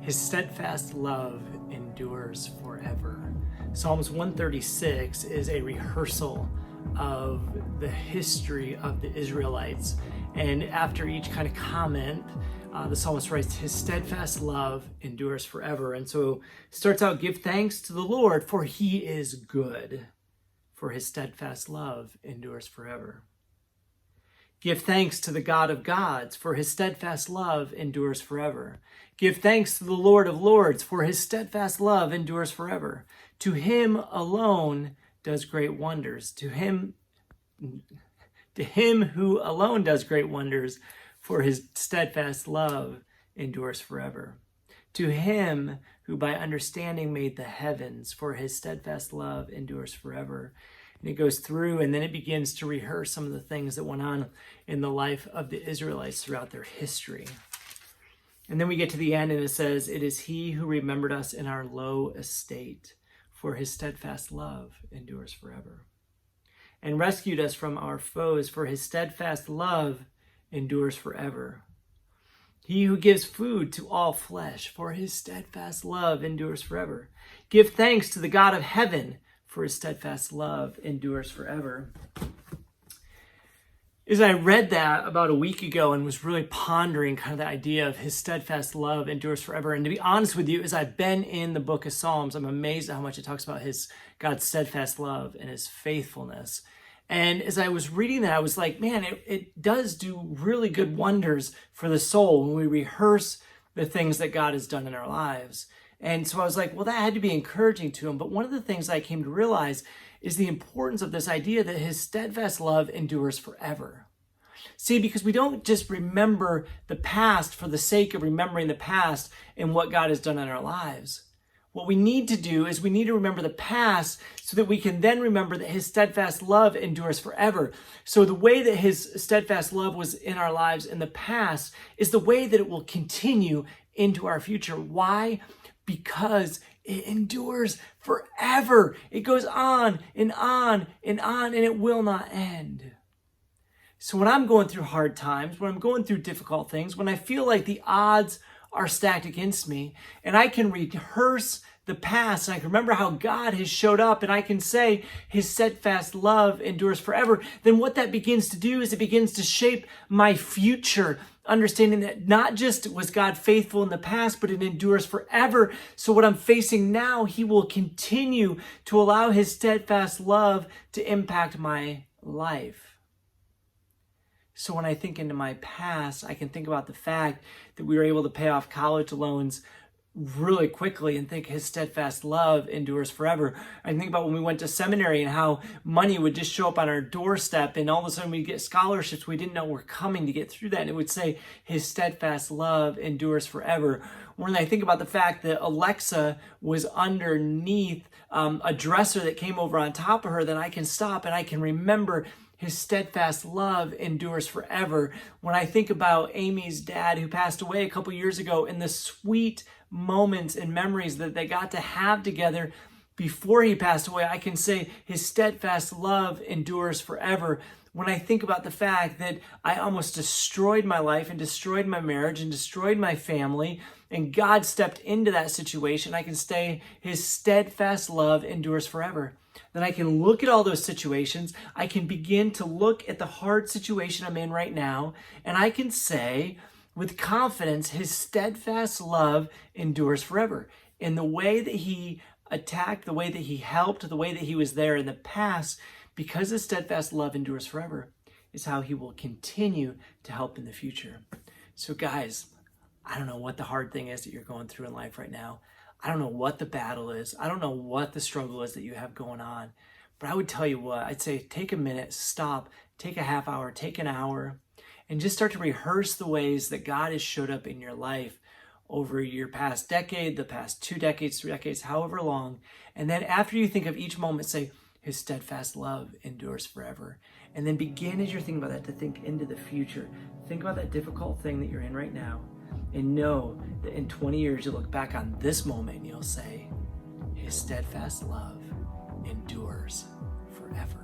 His steadfast love endures forever. Psalms 136 is a rehearsal of the history of the Israelites. And after each kind of comment, the psalmist writes, his steadfast love endures forever. And so it starts out, give thanks to the Lord, for he is good, for his steadfast love endures forever. Give thanks to the God of gods, for his steadfast love endures forever. Give thanks to the Lord of lords, for his steadfast love endures forever. To him alone does great wonders. To him who alone does great wonders, for his steadfast love endures forever. To him who by understanding made the heavens, for his steadfast love endures forever. And it goes through, and then it begins to rehearse some of the things that went on in the life of the Israelites throughout their history. And then we get to the end, and it says, it is he who remembered us in our low estate, for his steadfast love endures forever. And rescued us from our foes, for his steadfast love endures forever. He who gives food to all flesh, for his steadfast love endures forever. Give thanks to the God of heaven, for his steadfast love endures forever. As I read that about a week ago and was really pondering kind of the idea of his steadfast love endures forever. And to be honest with you, as I've been in the book of Psalms, I'm amazed at how much it talks about God's steadfast love and his faithfulness. And as I was reading that, I was like, man, it does do really good wonders for the soul when we rehearse the things that God has done in our lives. And so I was like, well, that had to be encouraging to him. But one of the things I came to realize is the importance of this idea that his steadfast love endures forever. See, because we don't just remember the past for the sake of remembering the past and what God has done in our lives. What we need to do is we need to remember the past so that we can then remember that his steadfast love endures forever. So the way that his steadfast love was in our lives in the past is the way that it will continue into our future. Why? Because it endures forever. It goes on and on and on, and it will not end. So when I'm going through hard times, when I'm going through difficult things, when I feel like the odds are stacked against me, and I can rehearse the past, and I can remember how God has showed up, and I can say his steadfast love endures forever, then what that begins to do is it begins to shape my future, understanding that not just was God faithful in the past, but it endures forever. So what I'm facing now, he will continue to allow his steadfast love to impact my life. So when I think into my past, I can think about the fact that we were able to pay off college loans really quickly and think his steadfast love endures forever. I think about when we went to seminary and how money would just show up on our doorstep, and all of a sudden we'd get scholarships we didn't know were coming to get through that, and it would say his steadfast love endures forever. When I think about the fact that Alexa was underneath a dresser that came over on top of her, then I can stop and I can remember his steadfast love endures forever. When I think about Amy's dad who passed away a couple years ago and the sweet moments and memories that they got to have together before he passed away, I can say his steadfast love endures forever. When I think about the fact that I almost destroyed my life and destroyed my marriage and destroyed my family, and God stepped into that situation, I can say his steadfast love endures forever. Then I can look at all those situations. I can begin to look at the hard situation I'm in right now, and I can say with confidence, his steadfast love endures forever. In the way that he attacked, the way that he helped, the way that he was there in the past, because his steadfast love endures forever, is how he will continue to help in the future. So guys, I don't know what the hard thing is that you're going through in life right now. I don't know what the battle is. I don't know what the struggle is that you have going on. But I would tell you what, I'd say take a minute, stop, take a half hour, take an hour, and just start to rehearse the ways that God has showed up in your life over your past decade, the past 2 decades, 3 decades, however long. And then after you think of each moment, say, his steadfast love endures forever. And then begin, as you're thinking about that, to think into the future. Think about that difficult thing that you're in right now. And know that in 20 years, you'll look back on this moment and you'll say, his steadfast love endures forever.